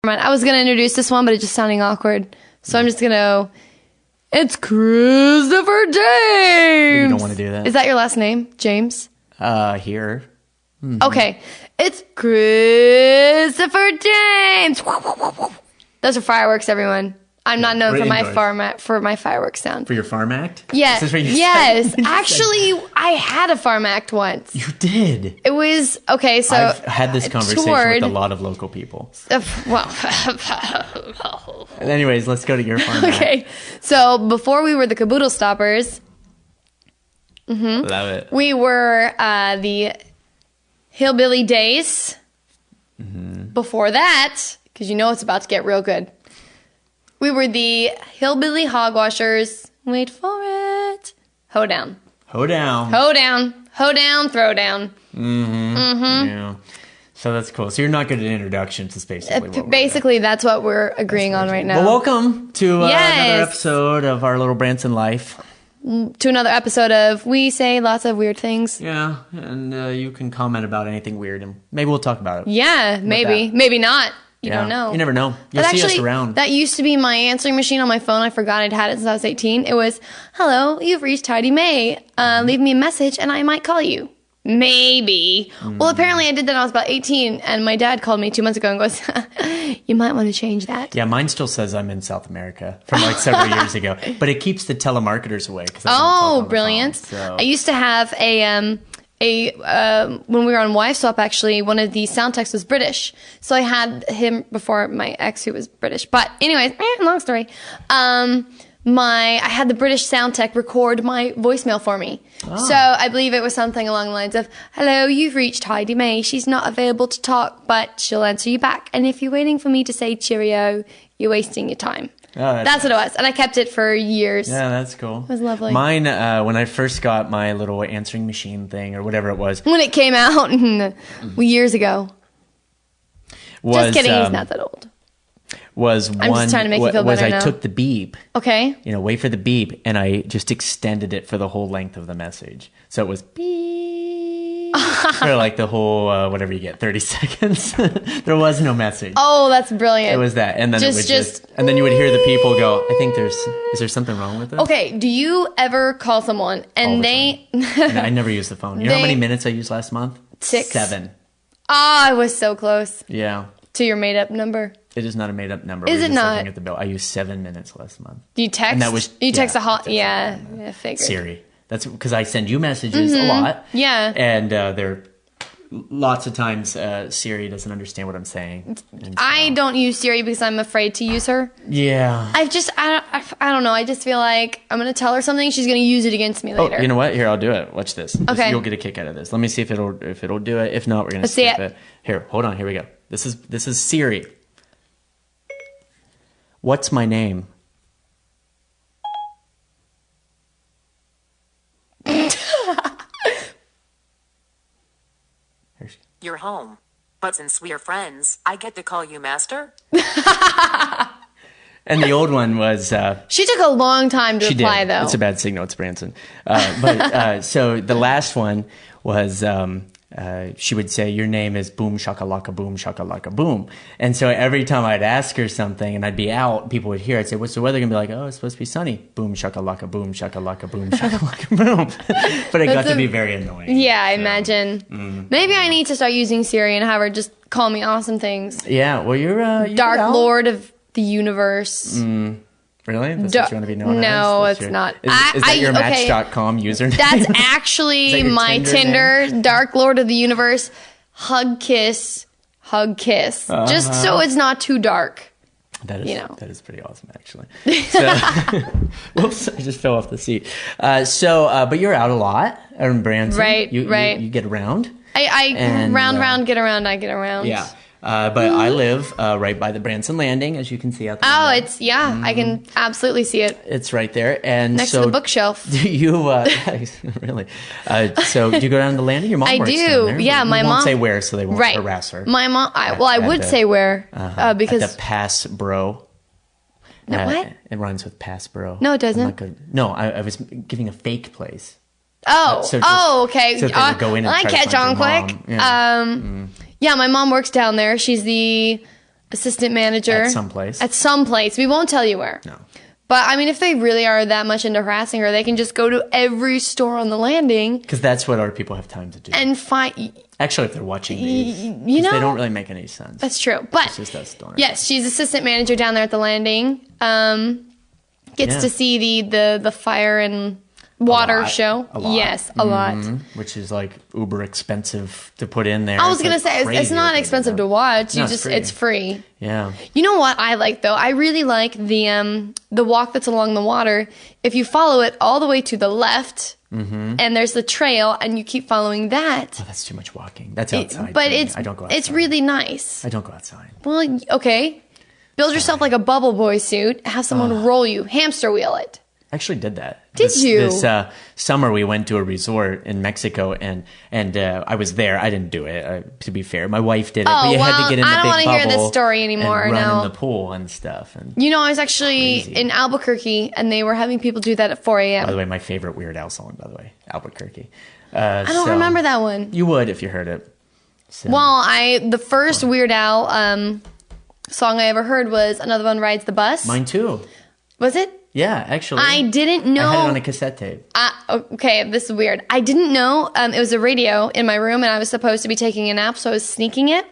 mind. I was going to introduce this one, but it's just sounding awkward. So I'm just going to... It's Christopher James! You don't want to do that? Is that your last name? James? Here. Mm-hmm. Okay. It's Christopher James! Those are fireworks, everyone. I'm not known for my fireworks sound. For your farm act? Yes. Is this what you Yes. said? Actually, I had a farm act once. You did? It was... Okay, so... I've had this conversation with a lot of local people. Well... Anyways, let's go to your farm act. Okay. So, before we were the Caboodle Stoppers... Love it. We were the Hillbilly Days. Before that, because you know it's about to get real good, we were the Hillbilly Hogwashers. Wait for it. Hoedown. Hoedown. Hoedown. Hoedown, throwdown. Yeah. So that's cool. So you're not good at introductions. Is basically what basically, that's what we're agreeing on right now. Well, welcome to another episode of our little Branson life. To another episode of We Say Lots of Weird Things. Yeah, and you can comment about anything weird, and maybe we'll talk about it. Yeah, maybe. Maybe not. You don't know. You never know. You'll see us around. That used to be my answering machine on my phone. I forgot I'd had it since I was 18. It was, hello, you've reached Heidi May. Leave me a message and I might call you. Maybe. Well, apparently I did that when I was about 18, and my dad called me 2 months ago and goes, you might want to change that. Yeah, mine still says I'm in South America from like several years ago, but it keeps the telemarketers away. Brilliant. Phone, so. I used to have when we were on Wife Swap, actually, one of the sound techs was British. So I had him before my ex, who was British. But anyways, long story. I had the British sound tech record my voicemail for me. So I believe it was something along the lines of, hello, you've reached Heidi May. She's not available to talk, but she'll answer you back. And if you're waiting for me to say cheerio, you're wasting your time. Oh, that's what it was. And I kept it for years. Yeah, that's cool. It was lovely. Mine, when I first got my little answering machine thing or whatever it was. When it came out years ago. Just kidding, he's not that old. I'm just trying to make you feel better now. I took the beep. Okay. Wait for the beep, and I just extended it for the whole length of the message. So it was beep for like the whole, whatever you get, 30 seconds. There was no message. Oh, that's brilliant. It was that. And then it would and then you would hear the people go, I think is there something wrong with it? Okay. Do you ever call someone and I never use the phone. You know how many minutes I used last month? 6. 7. I was so close. Yeah. To your made up number. It is not a made up number. Is it not? Looking at the bill. I used 7 minutes last month. You text? And that was, you text a hot, yeah, I figured. Siri. That's because I send you messages a lot. Yeah. And there lots of times Siri doesn't understand what I'm saying. So, I don't use Siri because I'm afraid to use her. Yeah. I don't know. I just feel like I'm going to tell her something. She's going to use it against me later. Oh, you know what? Here, I'll do it. Watch this. Okay. You'll get a kick out of this. Let me see if it'll do it. If not, we're going to skip it. Here, hold on. Here we go. This is Siri. What's my name? You're home. But since we're friends, I get to call you Master? And the old one was... she took a long time to reply, though. It's a bad signal. It's Branson. So the last one was... she would say, your name is boom shakalaka boom. And so every time I'd ask her something and I'd be out, people would hear, I'd say, what's the weather going to be like? Oh, it's supposed to be sunny. Boom shakalaka boom shakalaka boom. But it got to be very annoying. Yeah, I imagine. Maybe I need to start using Siri and have her just call me awesome things. Yeah, well, you're Dark Lord of the Universe. Really? That's what you want to be known as? No, it's not. Is that your Match.com username? That's actually my Tinder, Dark Lord of the Universe, hug kiss. Just so it's not too dark. That is pretty awesome, actually. So, whoops, I just fell off the seat. But you're out a lot in Branson. Right, right. You get around. I get around. Yeah. But I live right by the Branson Landing, as you can see out there. Oh, I can absolutely see it. It's right there, and next to the bookshelf. Do you really? So do you go down to the landing? Your mom works down there. Yeah, my mom won't say where, so they won't harass her. My mom. I would say where because at the Pass Bro. No, what? It rhymes with Pass Bro. No, it doesn't. I was giving a fake place. Okay. So they would go in and I catch on quick. Yeah. Yeah, my mom works down there. She's the assistant manager. At some place. At some place. We won't tell you where. No. But, I mean, if they really are that much into harassing her, they can just go to every store on the landing. Because that's what our people have time to do. And find... Actually, if they're watching these, you know, they don't really make any sense. That's true. But, it's just us doing it. Yes, she's assistant manager down there at the landing. Gets to see the fire and water show. A lot. Yes, a lot. Which is like uber expensive to put in there. I was gonna say it's not expensive to watch. No, it's free. Yeah. You know what I like though? I really like the walk that's along the water. If you follow it all the way to the left, and there's the trail, and you keep following that. Oh, that's too much walking. That's outside. But I don't go outside. It's really nice. I don't go outside. Well, okay. Build yourself like a bubble boy suit. Have someone roll you. Hamster wheel it. I actually did that. Did you? This summer we went to a resort in Mexico, and I was there. I didn't do it, to be fair. My wife did it. Oh, but you had to get in the I don't big want to hear this bubble story anymore. and run No. in the pool and stuff. And You know, I was actually Crazy. in Albuquerque, and they were having people do that at 4 a.m. by the way, my favorite Weird Al song, by the way, Albuquerque. I don't remember that one. You would if you heard it. So, Well, the first Weird Al song I ever heard was Another One Rides the Bus. mine too. Was it? Yeah, actually. I didn't know. I had it on a cassette tape. Okay, this is weird. I didn't know it was a radio in my room, and I was supposed to be taking a nap, so I was sneaking it.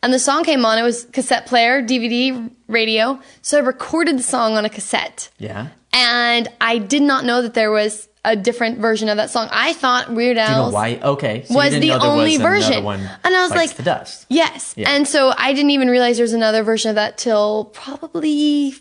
And the song came on. It was cassette player, DVD, radio. So I recorded the song on a cassette. Yeah. And I did not know that there was a different version of that song. I thought Weird Al's Do you know why? Okay. So was you didn't the know there only was version. another one And I was Bites like, the Dust. yes. Yeah. And so I didn't even realize there was another version of that till probably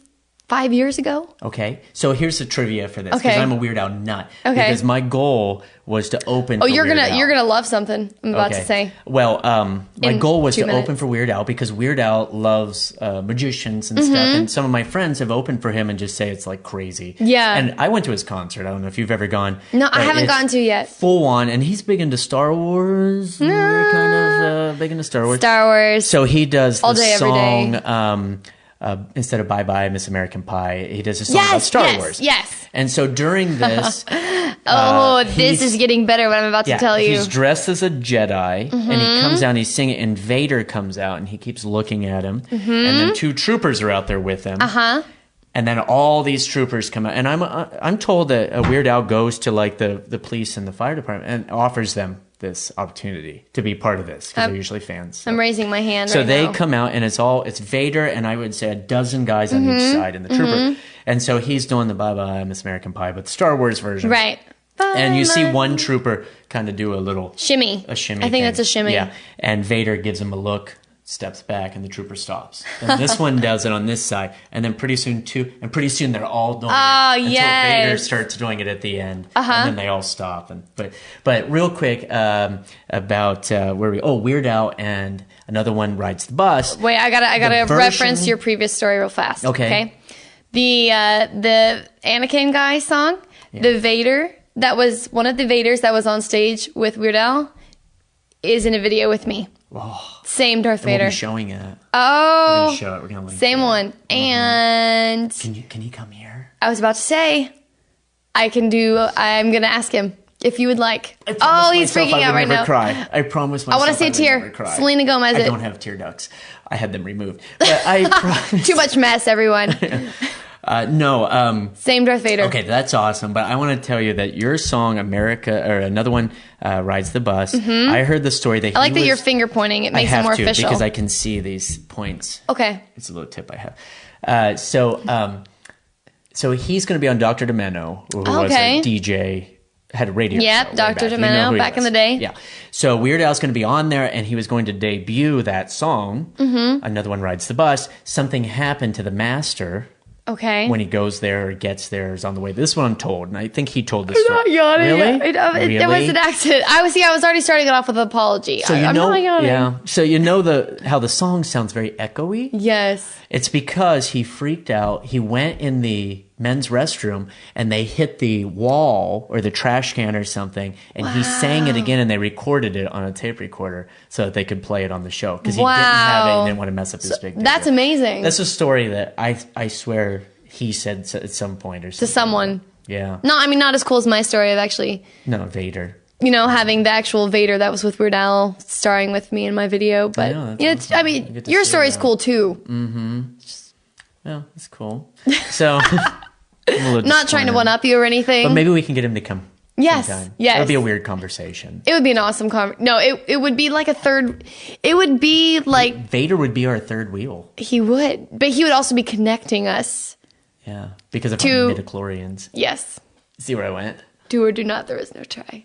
5 years ago. Okay, so here's the trivia for this because Okay. I'm a Weird Al nut. Okay. Because my goal was to open. Oh, for Weird Al. you're gonna love something I'm about to say. Well, my In goal was 2 to minutes. open for Weird Al because Weird Al loves magicians and stuff, and some of my friends have opened for him and just say it's like crazy. Yeah. And I went to his concert. I don't know if you've ever gone. No, I but haven't it's gotten to yet. Full on, and he's big into Star Wars. You're kind of big into Star Wars. Star Wars. So he does All the day, every day. song. Instead of Bye Bye Miss American Pie, he does a song about Star Wars. Yes. And so during this, This he's- is getting better. What I'm about to tell you. he's dressed as a Jedi, and he comes out and he's singing, and Vader comes out, and he keeps looking at him, and then 2 troopers are out there with him. And then all these troopers come out, and I'm told that Weird Al goes to like the police and the fire department and offers them this opportunity to be part of this because they're usually fans. So. I'm raising my hand. So right they now. come out, and it's Vader, and I would say a dozen guys on each side in the trooper. And so he's doing the Bye Bye Miss American Pie, but the Star Wars version. Right. And you see one trooper kind of do a little Shimmy. a shimmy. I think thing. that's a shimmy. Yeah. And Vader gives him a look, steps back, and the trooper stops. And this one does it on this side, and then pretty soon they're all doing it until yes. Vader starts doing it at the end, and then they all stop. But real quick about where we Weird Al and Another One Rides the Bus. Wait, I gotta version- reference your previous story real fast. Okay. The Anakin guy song, the Vader, that was one of the Vaders that was on stage with Weird Al, is in a video with me. Oh, Same Darth we'll Vader. be showing it. We're Oh, gonna show it. We're gonna link same to it. one. And Can you come here? I was about to say, I'm gonna ask him if you would like. I Oh, promised he's myself freaking I out would right never now. Cry. I promised I myself want to see a would tear. never cry. Selena Gomez. I don't have tear ducts. I had them removed. But I promised. Too much mess, everyone. No. Same Darth Vader. Okay, that's awesome. But I want to tell you that your song, Another One Rides the Bus. I heard the story that I like that you're finger pointing. It makes it more official. because I can see these points. Okay. It's a little tip I have. So he's going to be on Dr. Demeno, who was Okay. a DJ, had a radio Yep, show. way Dr. back. You know Demeno, who he back in was. the day. Yeah. So Weird Al's going to be on there, and he was going to debut that song, Another One Rides the Bus. Something happened to the master Okay. when he goes there or gets there, is on the way. This is what I'm told, and I think he told this story. I'm not yawning. Really? It was an accident. I was already starting it off with an apology. So I'm not yawning. yeah. So you know how the song sounds very echoey. Yes. It's because he freaked out. He went in the men's restroom and they hit the wall or the trash can or something, and he sang it again, and they recorded it on a tape recorder so that they could play it on the show because he didn't have it and didn't want to mess up his big day. That's amazing. That's a story that I swear he said at some point or something. To someone. Yeah. No, I mean, not as cool as my story of actually. No, Vader. having the actual Vader that was with Weird Al starring with me in my video. But that's awesome. your story's cool too. Yeah, that's cool. So, not trying to one up you or anything. But maybe we can get him to come. Yes, sometime. yes. It would be a weird conversation. It would be an awesome No, it would be like a third. It would be like Vader would be our third wheel. He would, but he would also be connecting us. Yeah, because of our midichlorians. Yes. See where I went? Do or do not. There is no try.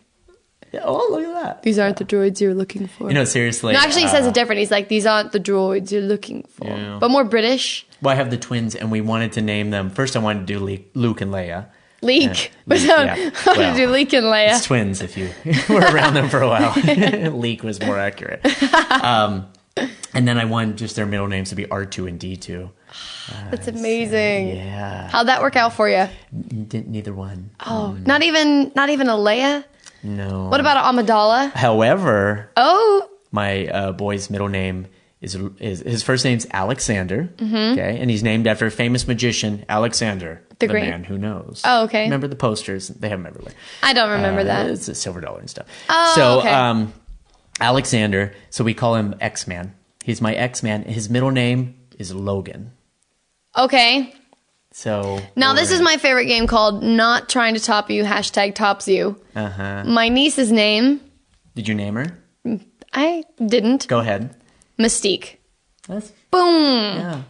Yeah, oh, look at that. These aren't the droids you're looking for. Seriously. No, actually, he says it different. He's like, these aren't the droids you're looking for. Yeah. But more British. Well, I have the twins, and we wanted to name them. First, I wanted to do Luke and Leia. Leak. Leak, yeah. I want to do Leak and Leia. It's twins if you were around them for a while. Leak was more accurate. And then I wanted just their middle names to be R2 and D2. That's amazing. Yeah. How'd that work out for you? Neither one. Oh, not even a Leia? No. What about an Amidala? However, Oh, my boy's middle name is his first name's Alexander. Okay, and he's named after a famous magician, Alexander the Great. Man Who Knows. Oh, okay. Remember the posters? They have them everywhere. I don't remember that. It's a silver dollar and stuff. Oh, so, okay. Alexander. So we call him X-Man. He's my X-Man. His middle name is Logan. Okay. So Now, this is my favorite game called Not Trying to Top You, #tops you. My niece's name, Did you name her? I didn't. Go ahead. Mystique. That's Boom. yeah.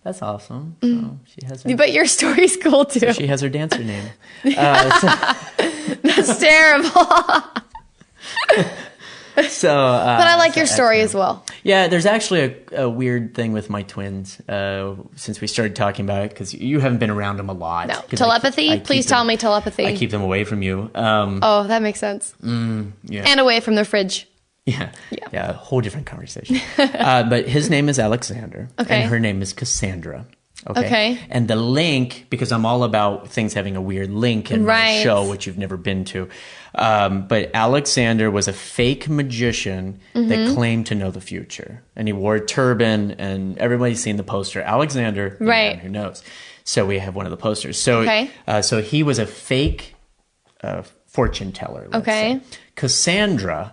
That's awesome. So she has her, But your story's cool too. she has her dancer name. That's terrible. So, But I like your story as well. Yeah, there's actually a weird thing with my twins since we started talking about it, because you haven't been around them a lot. No. 'Cause Telepathy? I keep Please tell me telepathy. I keep them away from you. Oh, that makes sense. Yeah. And away from the fridge. Yeah, a whole different conversation. But his name is Alexander, Okay. and her name is Cassandra. Okay. And the link, because I'm all about things having a weird link in my Right. show, which you've never been to. But Alexander was a fake magician that claimed to know the future. And he wore a turban, and everybody's seen the poster. Alexander, the Right. man who knows. So we have one of the posters. So, Okay. So he was a fake fortune teller. Let's Okay. say. Cassandra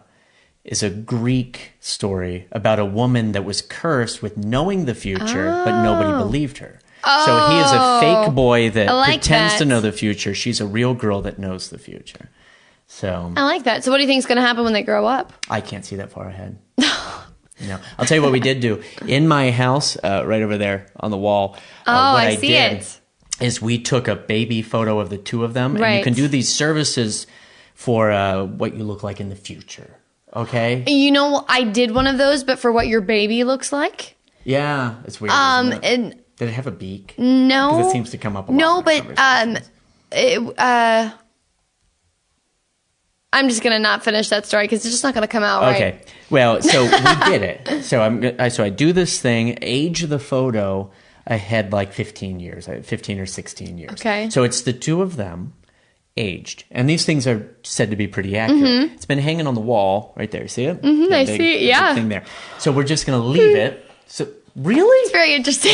is a Greek story about a woman that was cursed with knowing the future, but nobody believed her. So he is a fake boy that I like pretends that. to know the future. She's a real girl that knows the future. So I like that. So what do you think is going to happen when they grow up? I can't see that far ahead. No, I'll tell you what we did do in my house, right over there on the wall. Oh, what I see did it. Is we took a baby photo of the two of them, and Right. you can do these services for what you look like in the future. Okay. You know, I did one of those, but for what your baby looks like. Yeah, it's weird. Isn't it? And Did it have a beak? no, Because it seems to come up a lot. no, in but conversations. I'm just gonna not finish that story because it's just not gonna come out right. Okay. Well, so we did it. So I do this thing, age the photo ahead like 15 years, 15 or 16 years. Okay. So it's the two of them aged. And these things are said to be pretty accurate. It's been hanging on the wall right there. See it? I see it, yeah. Thing there. So we're just going to leave it. So really? It's very interesting.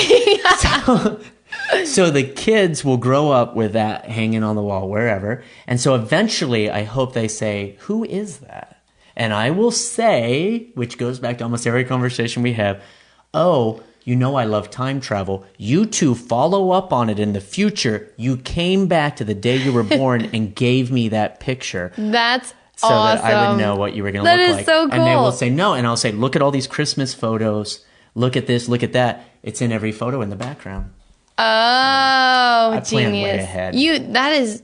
So the kids will grow up with that hanging on the wall wherever. And so eventually I hope they say, who is that? And I will say, which goes back to almost every conversation we have, oh, you know I love time travel. You two follow up on it in the future. You came back to the day you were born and gave me that picture. That's so awesome. that I would know what you were going to That look is like. so And they cool. will say no. And I'll say, look at all these Christmas photos. Look at this. Look at that. It's in every photo in the background. Oh, plan way genius! ahead.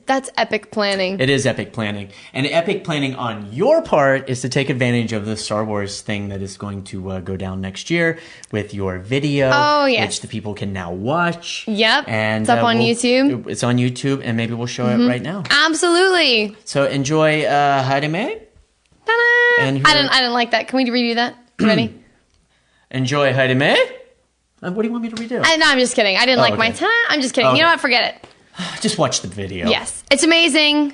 That's epic planning. It is epic planning. And epic planning on your part is to take advantage of the Star Wars thing that is going to go down next year with your video, Oh, yes. which the people can now watch. Yep. And It's up on YouTube. It's on YouTube, and maybe we'll show it right now. Absolutely. So enjoy Heidi May. Ta-da! And I didn't like that. Can we redo that? Ready? Enjoy Heidi May. What do you want me to redo? No, I'm just kidding. I didn't like my okay. ta. I'm just kidding. Okay. You know what? Forget it. Just watch the video. Yes, it's amazing.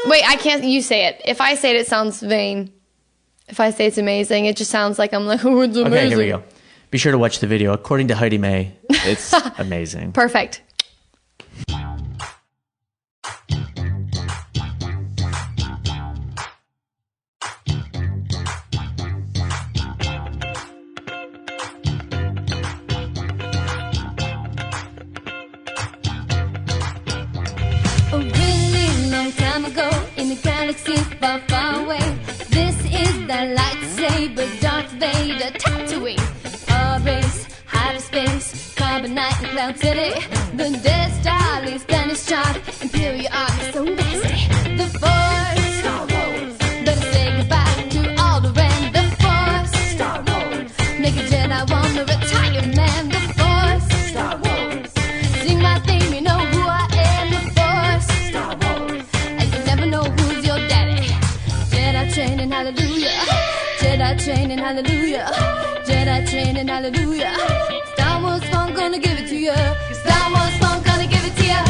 Wait, I can't. You say it. If I say it, it sounds vain. If I say it's amazing, it just sounds like I'm like, oh, it's amazing. Okay, here we go. Be sure to watch the video. According to Heidi May, it's amazing. Perfect. the galaxy far, far away. This is the lightsaber, Darth Vader, Tatooine. Orbits, outer space, carbonite and Cloud City. The Death Star leaves planet Shark, Imperial Army so nasty. The Force, Star Wars. Better say goodbye to all the Ren. The Force, Star Wars. Make a Jedi wanna retire, man. The Force, Star Wars. Sing my theme, you know who I am. The Force, Star Wars. And you never know who's your daddy. Jedi training, hallelujah. Jedi training, hallelujah. Jedi training, hallelujah. Star Wars fun, gonna give it to ya. Star Wars fun, gonna give it to ya.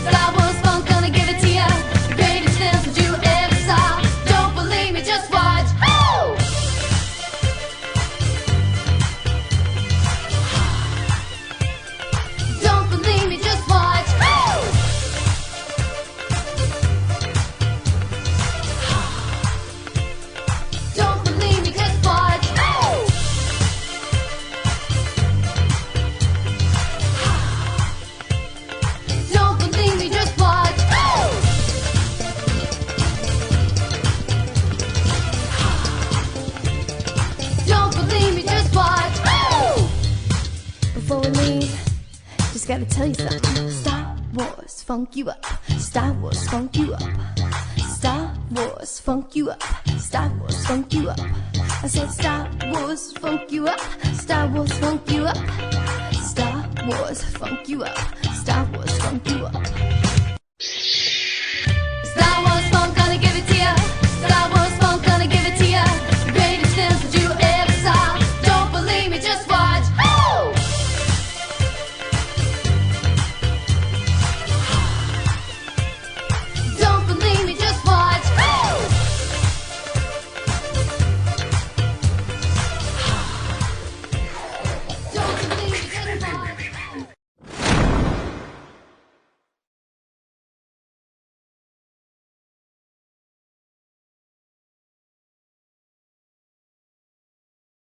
Star Wars fun, gonna give it to ya. The greatest films that you ever saw. Don't believe me, just watch. Woo! Don't believe me, just watch. Woo! Don't believe me, just watch. Woo! Don't believe me, just watch. Woo! Don't believe me, just watch. Woo! Before we leave, just gotta tell you something. Star Wars funk you up. Star Wars funk you up. Star Wars funk you up. Star Wars funk you up. I said Star Wars funk you up. Star Wars funk you up. Star Wars funk you up. Star Wars funk you up.